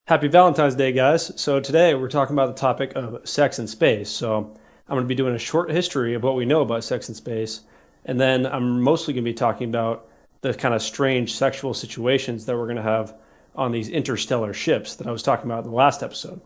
Happy Valentine's Day, guys. So today we're talking about the topic of sex in space. So I'm going to be doing a short history of what we know about sex in space, and then I'm mostly going to be talking about the kind of strange sexual situations that we're going to have on these interstellar ships that I was talking about in the last episode.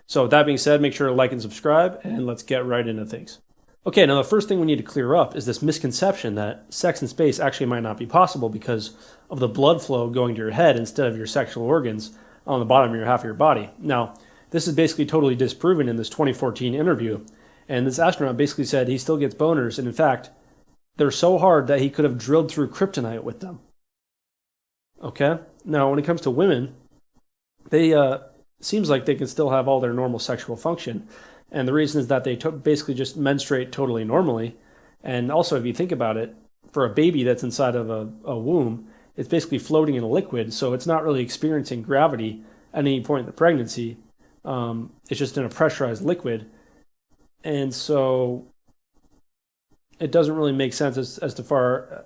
So with that being said, make sure to like and subscribe, and let's get right into things. Okay, now the first thing we need to clear up is this misconception that sex in space actually might not be possible because of the blood flow going to your head instead of your sexual organs on the bottom of your half of your body. Now, this is basically totally disproven in this 2014 interview, and this astronaut basically said he still gets boners, and in fact, they're so hard that he could have drilled through kryptonite with them. Okay? Now, when it comes to women, they seems like they can still have all their normal sexual function, and the reason is that they basically just menstruate totally normally. And also, if you think about it, for a baby that's inside of a womb, it's basically floating in a liquid, so it's not really experiencing gravity at any point in the pregnancy. It's just in a pressurized liquid, and so it doesn't really make sense as to far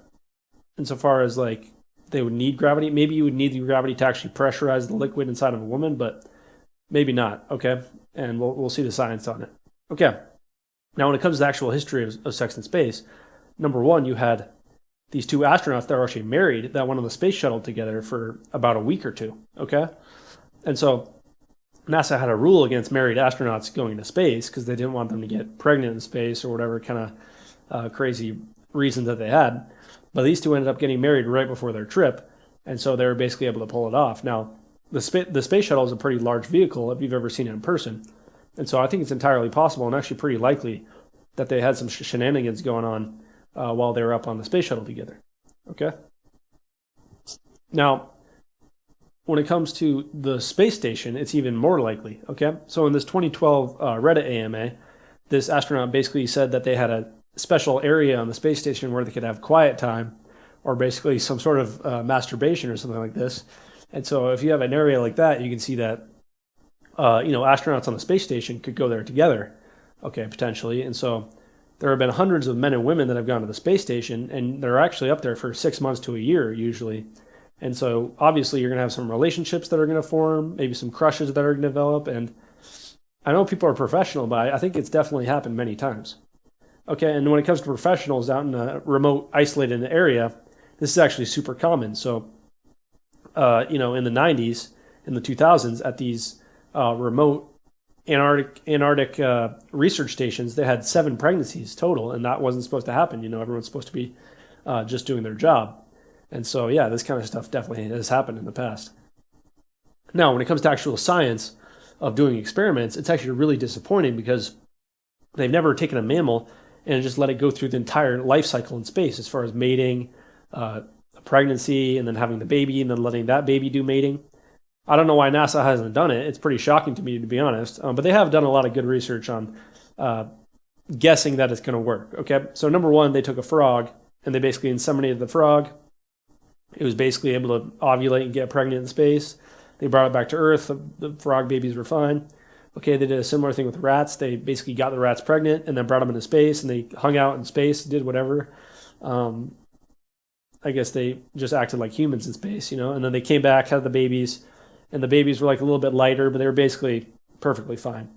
insofar as like they would need gravity. Maybe you would need the gravity to actually pressurize the liquid inside of a woman, but maybe not. Okay, and we'll see the science on it. Okay, now when it comes to the actual history of sex in space, number one, you had these two astronauts that were actually married that went on the space shuttle together for about a week or two. Okay, and so NASA had a rule against married astronauts going to space because they didn't want them to get pregnant in space or whatever kind of crazy reason that they had. But these two ended up getting married right before their trip, and so they were basically able to pull it off. Now, the space shuttle is a pretty large vehicle if you've ever seen it in person, and so I think it's entirely possible and actually pretty likely that they had some shenanigans going on while they were up on the space shuttle together. Okay. Now, when it comes to the space station, it's even more likely. Okay. So in this 2012 Reddit AMA, this astronaut basically said that they had a special area on the space station where they could have quiet time or basically some sort of masturbation or something like this. And so if you have an area like that, you can see that, astronauts on the space station could go there together. Okay, potentially. And so there have been hundreds of men and women that have gone to the space station, and they're actually up there for 6 months to a year usually. And so obviously you're going to have some relationships that are going to form, maybe some crushes that are going to develop. And I know people are professional, but I think it's definitely happened many times. Okay, and when it comes to professionals out in a remote, isolated area, this is actually super common. So, in the 90s, in the 2000s, at these remote Antarctic research stations, they had 7 pregnancies total, and that wasn't supposed to happen. Everyone's supposed to be just doing their job. And so, yeah, this kind of stuff definitely has happened in the past. Now, when it comes to actual science of doing experiments, it's actually really disappointing because they've never taken a mammal and just let it go through the entire life cycle in space as far as mating, pregnancy, and then having the baby, and then letting that baby do mating. I don't know why NASA hasn't done it. It's pretty shocking to me, to be honest. But they have done a lot of good research on guessing that it's going to work. Okay, so number one, they took a frog and they basically inseminated the frog. It was basically able to ovulate and get pregnant in space. They brought it back to Earth. The frog babies were fine. Okay, they did a similar thing with rats. They basically got the rats pregnant and then brought them into space, and they hung out in space, did whatever. I guess they just acted like humans in space, and then they came back, had the babies, and the babies were like a little bit lighter, but they were basically perfectly fine.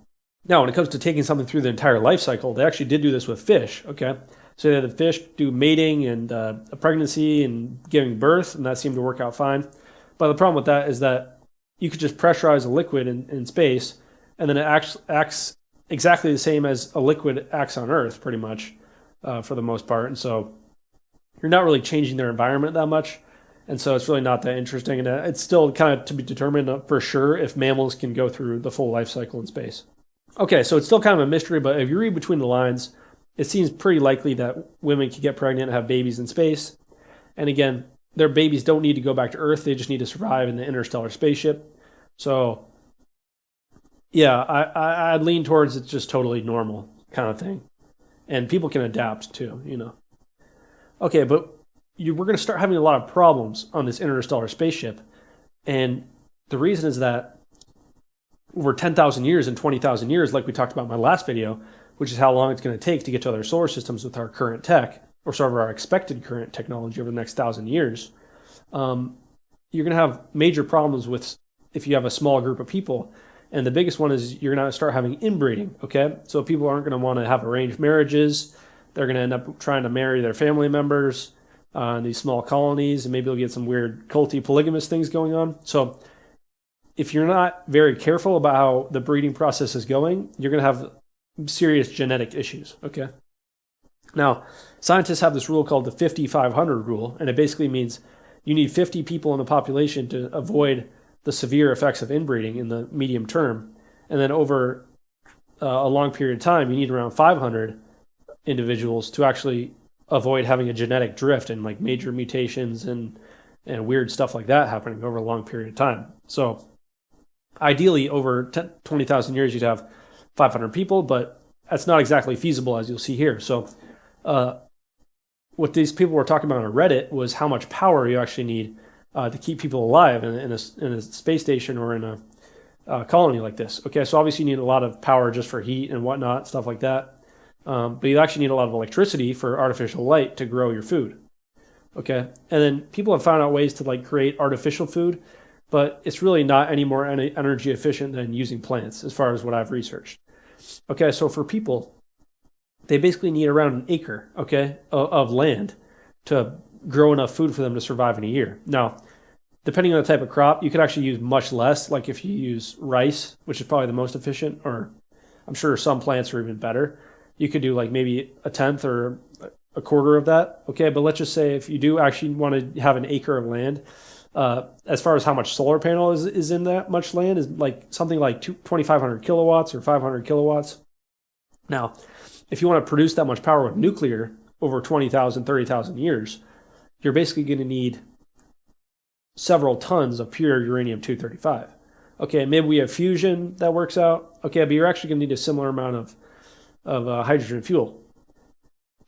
Now, when it comes to taking something through the entire life cycle, they actually did do this with fish, okay? So they had the fish do mating and a pregnancy and giving birth, and that seemed to work out fine. But the problem with that is that you could just pressurize a liquid in space, and then it acts exactly the same as a liquid acts on Earth, pretty much, for the most part. And so you're not really changing their environment that much. And so it's really not that interesting. And it's still kind of to be determined for sure if mammals can go through the full life cycle in space. Okay, so it's still kind of a mystery, but if you read between the lines, it seems pretty likely that women can get pregnant and have babies in space. And again, their babies don't need to go back to Earth. They just need to survive in the interstellar spaceship. So yeah, I'd lean towards it's just totally normal kind of thing. And people can adapt too. Okay, but we're going to start having a lot of problems on this interstellar spaceship. And the reason is that over 10,000 years and 20,000 years, like we talked about in my last video, which is how long it's going to take to get to other solar systems with our current tech, or sort of our expected current technology over the next 1,000 years, you're going to have major problems with if you have a small group of people. And the biggest one is you're going to start having inbreeding, okay? So people aren't going to want to have arranged marriages. They're going to end up trying to marry their family members in these small colonies, and maybe you'll get some weird culty polygamous things going on. So if you're not very careful about how the breeding process is going, you're going to have serious genetic issues, okay? Now, scientists have this rule called the 50-500 rule, and it basically means you need 50 people in the population to avoid the severe effects of inbreeding in the medium term. And then over a long period of time, you need around 500 individuals to actually avoid having a genetic drift and like major mutations and weird stuff like that happening over a long period of time. So ideally, over 20,000 years, you'd have 500 people, but that's not exactly feasible, as you'll see here. So what these people were talking about on Reddit was how much power you actually need to keep people alive in a space station or in a colony like this. Okay, so obviously you need a lot of power just for heat and whatnot, stuff like that. But you actually need a lot of electricity for artificial light to grow your food. Okay, and then people have found out ways to like create artificial food, but it's really not any more energy efficient than using plants, as far as what I've researched. Okay, so for people, they basically need around an acre, okay, of land to grow enough food for them to survive in a year. Now, depending on the type of crop, you could actually use much less, like if you use rice, which is probably the most efficient, or I'm sure some plants are even better. You could do like maybe a tenth or a quarter of that, okay? But let's just say if you do actually want to have an acre of land, as far as how much solar panel is in that much land, is like something like 2,500 kilowatts or 500 kilowatts. Now, if you want to produce that much power with nuclear over 20,000, 30,000 years, you're basically going to need several tons of pure uranium-235. Okay, maybe we have fusion that works out. Okay, but you're actually going to need a similar amount of hydrogen fuel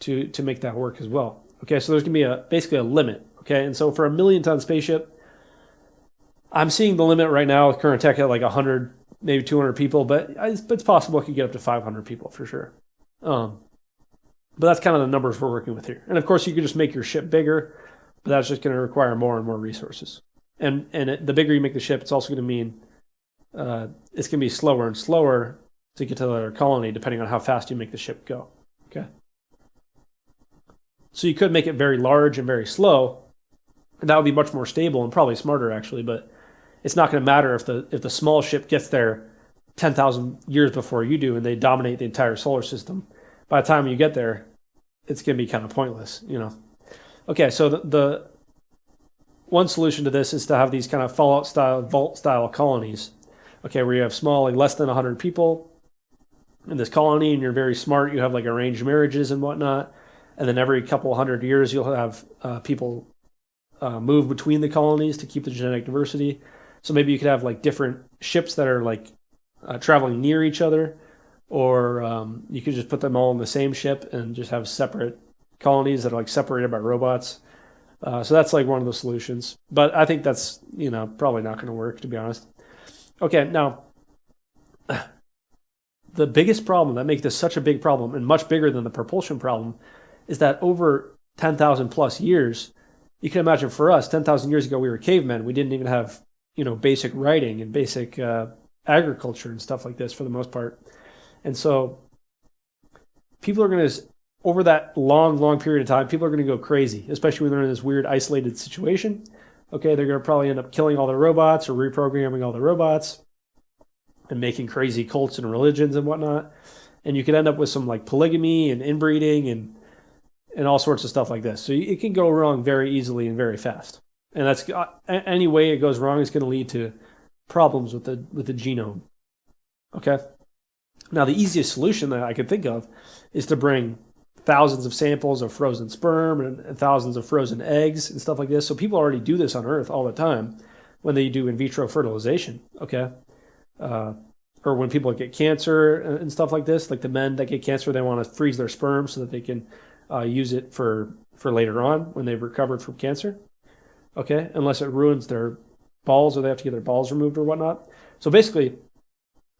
to make that work as well. Okay, so there's going to be basically a limit. Okay, and so for a 1,000,000-ton spaceship, I'm seeing the limit right now with current tech at like 100, maybe 200 people, but it's possible it could get up to 500 people for sure. But that's kind of the numbers we're working with here. And of course, you could just make your ship bigger, but that's just going to require more and more resources. And the bigger you make the ship, it's also going to mean it's going to be slower and slower to get to the colony, depending on how fast you make the ship go. Okay. So you could make it very large and very slow, and that would be much more stable and probably smarter, actually. But it's not going to matter if the small ship gets there 10,000 years before you do, and they dominate the entire solar system. By the time you get there, it's going to be kind of pointless, you know. Okay, so the one solution to this is to have these kind of Fallout style, vault style colonies. Okay, where you have small, like less than 100 people in this colony, and you're very smart. You have like arranged marriages and whatnot, and then every couple 100 years you'll have people move between the colonies to keep the genetic diversity. So maybe you could have like different ships that are like traveling near each other, or you could just put them all in the same ship and just have separate colonies that are like separated by robots. So that's like one of the solutions. But I think that's, probably not going to work, to be honest. Okay, now, the biggest problem that makes this such a big problem, and much bigger than the propulsion problem, is that over 10,000 plus years, you can imagine for us, 10,000 years ago, we were cavemen. We didn't even have, basic writing and basic agriculture and stuff like this for the most part. And so people are going to, over that long period of time, people are going to go crazy, especially when they're in this weird isolated situation. Okay, they're going to probably end up killing all their robots or reprogramming all the robots and making crazy cults and religions and whatnot. And you could end up with some like polygamy and inbreeding and all sorts of stuff like this. So it can go wrong very easily and very fast. And that's any way it goes wrong is going to lead to problems with the genome. Okay. Now the easiest solution that I could think of is to bring thousands of samples of frozen sperm and thousands of frozen eggs and stuff like this. So people already do this on Earth all the time when they do in vitro fertilization. Okay. Or when people get cancer and stuff like this, like the men that get cancer, they want to freeze their sperm so that they can use it for later on when they've recovered from cancer. Okay, unless it ruins their balls or they have to get their balls removed or whatnot. So basically,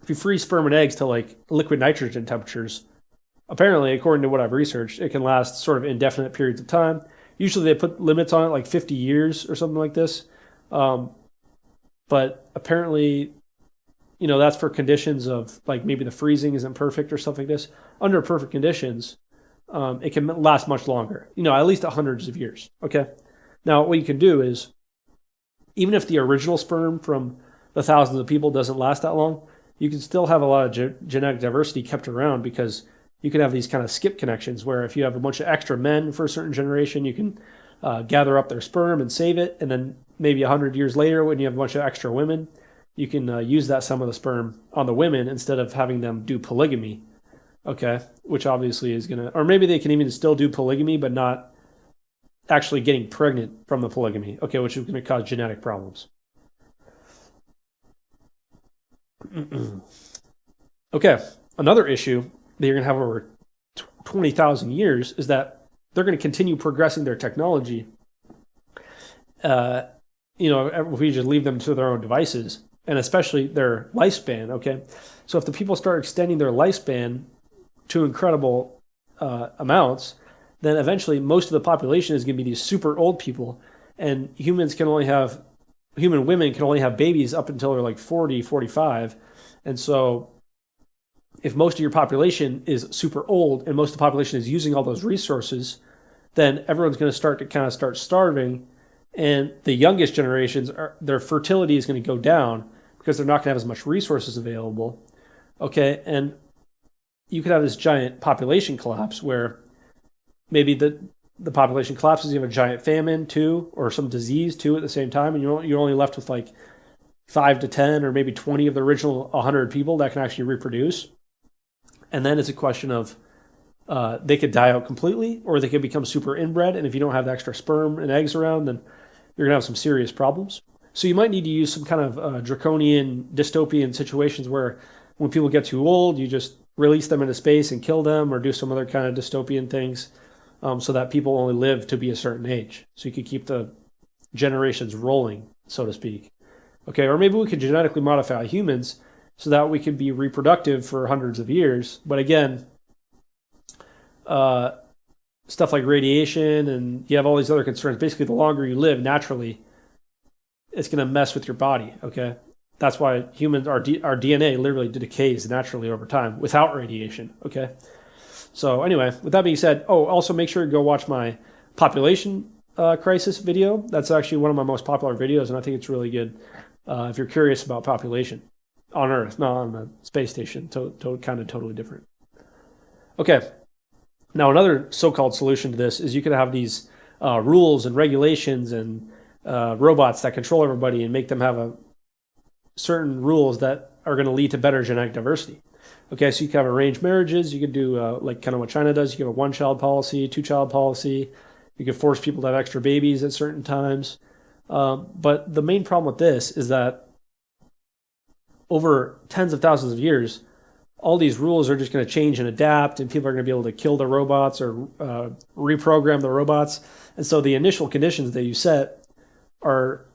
if you freeze sperm and eggs to like liquid nitrogen temperatures, apparently, according to what I've researched, it can last sort of indefinite periods of time. Usually they put limits on it, like 50 years or something like this. but apparently, that's for conditions of like maybe the freezing isn't perfect or stuff like this. Under perfect conditions, it can last much longer, at least hundreds of years. Okay. Now, what you can do is, even if the original sperm from the thousands of people doesn't last that long, you can still have a lot of genetic diversity kept around, because you can have these kind of skip connections where if you have a bunch of extra men for a certain generation, you can gather up their sperm and save it. And then maybe 100 years later, when you have a bunch of extra women, you can use that some of the sperm on the women instead of having them do polygamy. Okay. Which obviously is going to, or maybe they can even still do polygamy, but not actually getting pregnant from the polygamy. Okay. Which is going to cause genetic problems. Okay. Another issue that you're going to have over 20,000 years is that they're going to continue progressing their technology. If we just leave them to their own devices, and especially their lifespan. Okay. So if the people start extending their lifespan to incredible amounts, then eventually most of the population is going to be these super old people, and human women can only have babies up until they're like 40, 45. And so if most of your population is super old and most of the population is using all those resources, then everyone's going to start starving. And the youngest generations, their fertility is going to go down because they're not going to have as much resources available. Okay. And you could have this giant population collapse where maybe the population collapses, you have a giant famine too, or some disease too at the same time, and you're only left with like 5 to 10 or maybe 20 of the original 100 people that can actually reproduce. And then it's a question of they could die out completely, or they could become super inbred. And if you don't have the extra sperm and eggs around, then you're going to have some serious problems. So you might need to use some kind of draconian, dystopian situations where when people get too old, you just release them into space and kill them, or do some other kind of dystopian things, so that people only live to be a certain age. So you could keep the generations rolling, so to speak. Okay, or maybe we could genetically modify humans so that we could be reproductive for hundreds of years. But again, stuff like radiation, and you have all these other concerns. Basically, the longer you live naturally, it's going to mess with your body. Okay, that's why humans, our DNA literally decays naturally over time without radiation. Okay, so anyway, with that being said, also make sure to go watch my population crisis video. That's actually one of my most popular videos, and I think it's really good if you're curious about population on Earth, not on the space station. Kind of totally different. Okay. Now, another so-called solution to this is you could have these rules and regulations and robots that control everybody and make them have certain rules that are going to lead to better genetic diversity. Okay, so you can have arranged marriages. You could do like kind of what China does. You can have a one-child policy, two-child policy. You can force people to have extra babies at certain times. But the main problem with this is that over tens of thousands of years, all these rules are just going to change and adapt, and people are going to be able to kill the robots or reprogram the robots. And so the initial conditions that you set are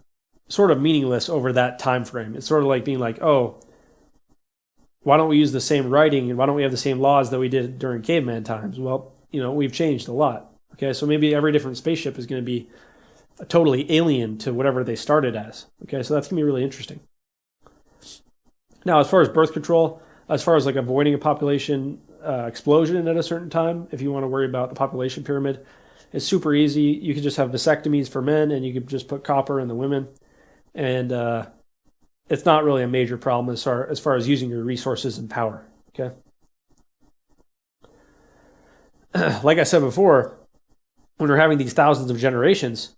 sort of meaningless over that time frame. It's sort of like being like, why don't we use the same writing, and why don't we have the same laws that we did during caveman times? Well, we've changed a lot. Okay, so maybe every different spaceship is going to be totally alien to whatever they started as. Okay, so that's going to be really interesting. Now, as far as birth control, as far as like avoiding a population explosion at a certain time, if you want to worry about the population pyramid, it's super easy. You can just have vasectomies for men, and you could just put copper in the women. And it's not really a major problem as far as using your resources and power. Okay. Like I said before, when we're having these thousands of generations,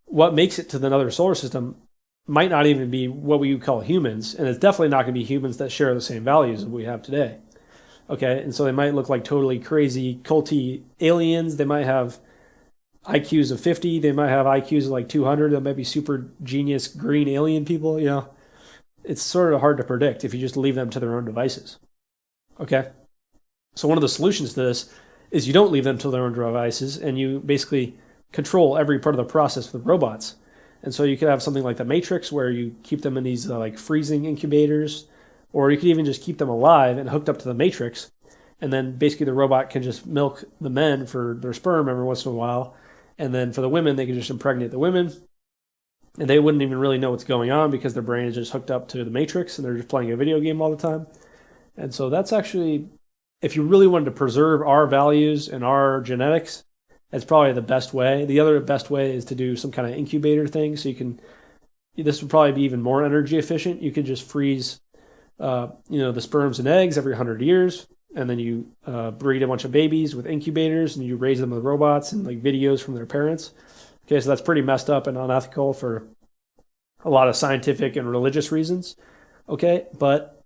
what makes it to another solar system might not even be what we would call humans, and it's definitely not going to be humans that share the same values that we have today. Okay, and so they might look like totally crazy, culty aliens. They might have IQs of 50. They might have IQs of like 200. They might be super genius green alien people. It's sort of hard to predict if you just leave them to their own devices. Okay, so one of the solutions to this is you don't leave them to their own devices, and you basically control every part of the process with robots. And so you could have something like the Matrix, where you keep them in these like freezing incubators, or you could even just keep them alive and hooked up to the Matrix. And then basically the robot can just milk the men for their sperm every once in a while. And then for the women, they can just impregnate the women. and they wouldn't even really know what's going on because their brain is just hooked up to the matrix and they're just playing a video game all the time. And so that's actually, if you really wanted to preserve our values and our genetics, that's probably the best way. The other best way is to do some kind of incubator thing. So you can, this would probably be even more energy efficient. You could just freeze, the sperms and eggs every 100 years, and then you breed a bunch of babies with incubators, and you raise them with robots and like videos from their parents. Okay, so that's pretty messed up and unethical for a lot of scientific and religious reasons. Okay, but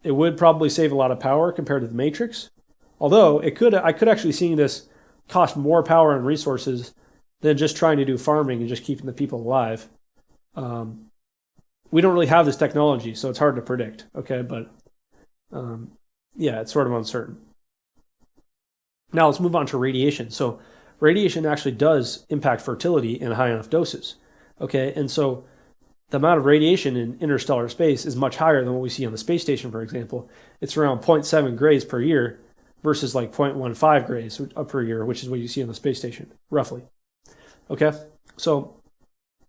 it would probably save a lot of power compared to the Matrix. Although I could actually see this cost more power and resources than just trying to do farming and just keeping the people alive. We don't really have this technology, so it's hard to predict. Okay, but yeah, it's sort of uncertain. Now let's move on to radiation. So radiation actually does impact fertility in high enough doses. Okay, and so the amount of radiation in interstellar space is much higher than what we see on the space station, for example. It's around 0.7 grays per year versus like 0.15 grays per year, which is what you see on the space station, roughly. Okay, so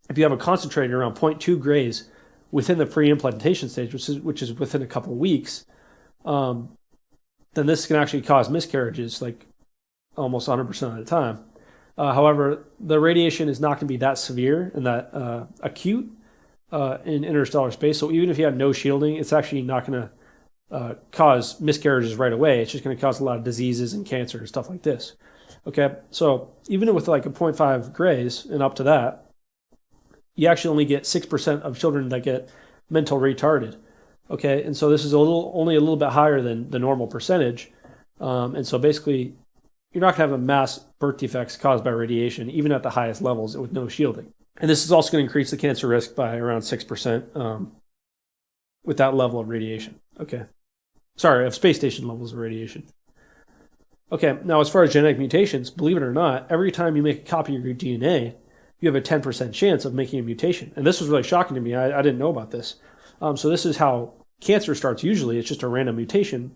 if you have a concentrator around 0.2 grays within the pre-implantation stage, which is within a couple of weeks, then this can actually cause miscarriages like almost 100% of the time. However, the radiation is not going to be that severe and that acute in interstellar space. So even if you have no shielding, it's actually not going to cause miscarriages right away. It's just going to cause a lot of diseases and cancer and stuff like this. Okay, so even with like a 0.5 grays and up to that, you actually only get 6% of children that get mental retarded. Okay, and so this is only a little bit higher than the normal percentage. And so basically, you're not going to have a mass birth defects caused by radiation, even at the highest levels with no shielding. And this is also going to increase the cancer risk by around 6% with that level of radiation. Okay. Sorry, of space station levels of radiation. Okay, now as far as genetic mutations, believe it or not, every time you make a copy of your DNA, you have a 10% chance of making a mutation. And this was really shocking to me. I didn't know about this. So this is how cancer starts usually. It's just a random mutation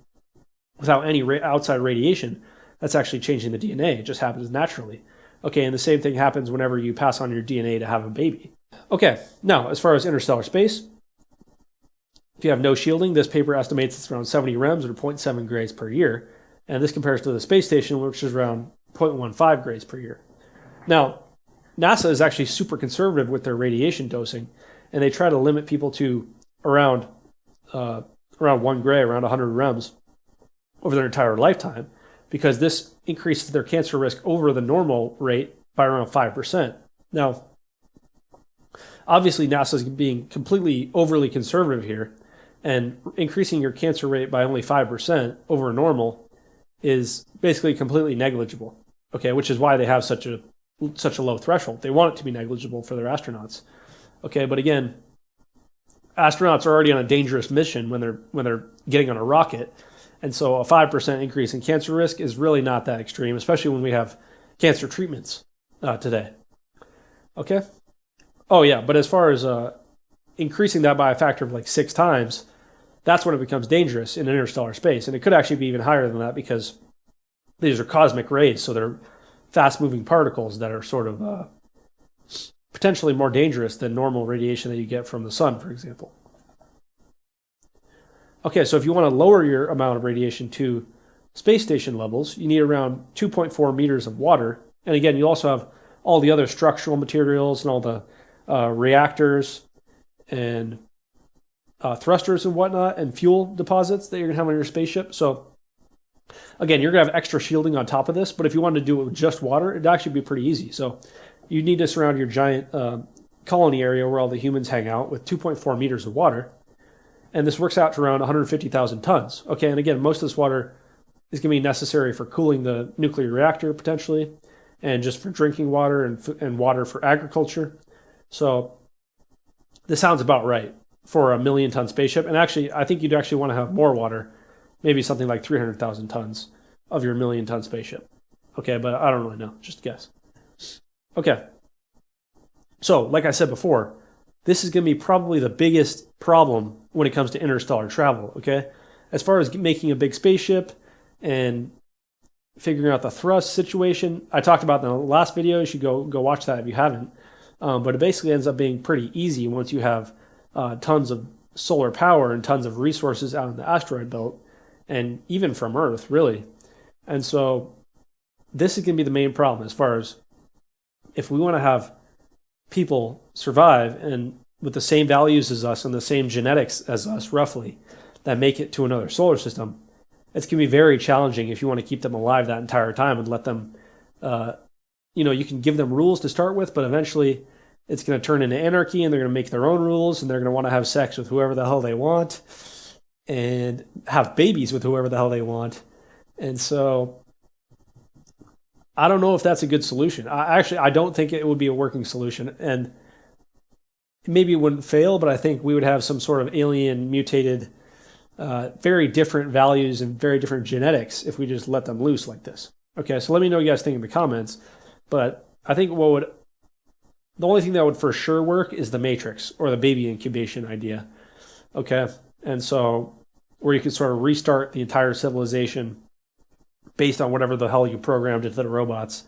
without any outside radiation that's actually changing the DNA. It just happens naturally. Okay, and the same thing happens whenever you pass on your DNA to have a baby. Okay, now as far as interstellar space, if you have no shielding, this paper estimates it's around 70 rems or 0.7 grays per year. And this compares to the space station, which is around 0.15 grays per year. Now, NASA is actually super conservative with their radiation dosing, and they try to limit people to around 1 gray, around 100 rems over their entire lifetime, because this increases their cancer risk over the normal rate by around 5%. Now, obviously NASA is being completely overly conservative here, and increasing your cancer rate by only 5% over normal is basically completely negligible. Okay, which is why they have such a low threshold. They want it to be negligible for their astronauts. Okay, but again, astronauts are already on a dangerous mission when they're getting on a rocket. And so a 5% increase in cancer risk is really not that extreme, especially when we have cancer treatments today. Okay? Oh yeah, but as far as increasing that by a factor of like 6 times, that's when it becomes dangerous in interstellar space. And it could actually be even higher than that because these are cosmic rays, so they're fast-moving particles that are sort of potentially more dangerous than normal radiation that you get from the sun, for example. Okay, so if you want to lower your amount of radiation to space station levels, you need around 2.4 meters of water. And again, you also have all the other structural materials and all the reactors and thrusters and whatnot and fuel deposits that you're going to have on your spaceship. So again, you're going to have extra shielding on top of this, but if you wanted to do it with just water, it'd actually be pretty easy. So you need to surround your giant colony area where all the humans hang out with 2.4 meters of water. And this works out to around 150,000 tons. Okay, and again, most of this water is going to be necessary for cooling the nuclear reactor potentially, and just for drinking water and water for agriculture. So this sounds about right for a 1,000,000-ton spaceship. And actually, I think you'd actually want to have more water, maybe something like 300,000 tons of your 1,000,000-ton spaceship. Okay, but I don't really know, just guess. Okay, so like I said before, this is going to be probably the biggest problem when it comes to interstellar travel, okay? As far as making a big spaceship and figuring out the thrust situation, I talked about in the last video. You should go watch that if you haven't. But it basically ends up being pretty easy once you have tons of solar power and tons of resources out in the asteroid belt, and even from Earth, really. And so this is going to be the main problem as far as if we want to have people survive and with the same values as us and the same genetics as us, roughly, that make it to another solar system. It's going to be very challenging if you want to keep them alive that entire time and let them, you can give them rules to start with, but eventually it's going to turn into anarchy and they're going to make their own rules and they're going to want to have sex with whoever the hell they want and have babies with whoever the hell they want. And so I don't know if that's a good solution. I don't think it would be a working solution. And maybe it wouldn't fail, but I think we would have some sort of alien mutated, very different values and very different genetics if we just let them loose like this. Okay, so let me know what you guys think in the comments. But I think the only thing that would for sure work is the matrix or the baby incubation idea. Okay, and so where you can sort of restart the entire civilization based on whatever the hell you programmed into the robots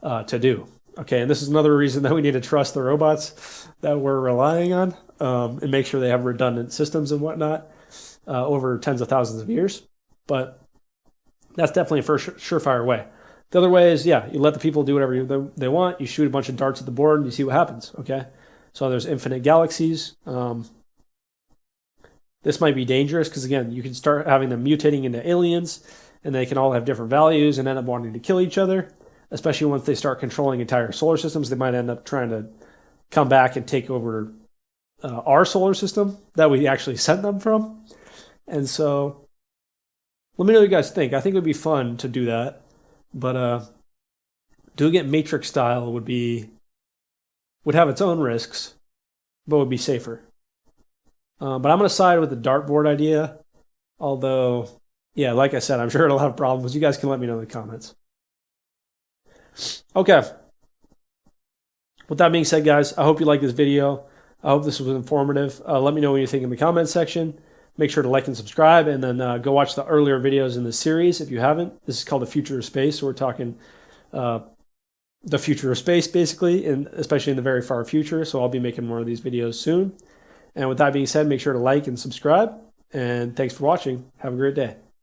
to do. Okay, and this is another reason that we need to trust the robots that we're relying on and make sure they have redundant systems and whatnot over tens of thousands of years. But that's definitely a surefire way. The other way is, you let the people do whatever they want. You shoot a bunch of darts at the board and you see what happens, okay? So there's infinite galaxies. This might be dangerous because, again, you can start having them mutating into aliens and they can all have different values and end up wanting to kill each other, especially once they start controlling entire solar systems. They might end up trying to come back and take over our solar system that we actually sent them from. And so let me know what you guys think. I think it would be fun to do that. But doing it Matrix style would have its own risks, but would be safer. But I'm going to side with the dartboard idea. Although, like I said, I'm sure it'll have problems. You guys can let me know in the comments. Okay. With that being said, guys, I hope you liked this video. I hope this was informative. Let me know what you think in the comments section. Make sure to like and subscribe, and then go watch the earlier videos in this series if you haven't. This is called The Future of Space, so we're talking the future of space, basically, and especially in the very far future, so I'll be making more of these videos soon. And with that being said, make sure to like and subscribe, and thanks for watching. Have a great day.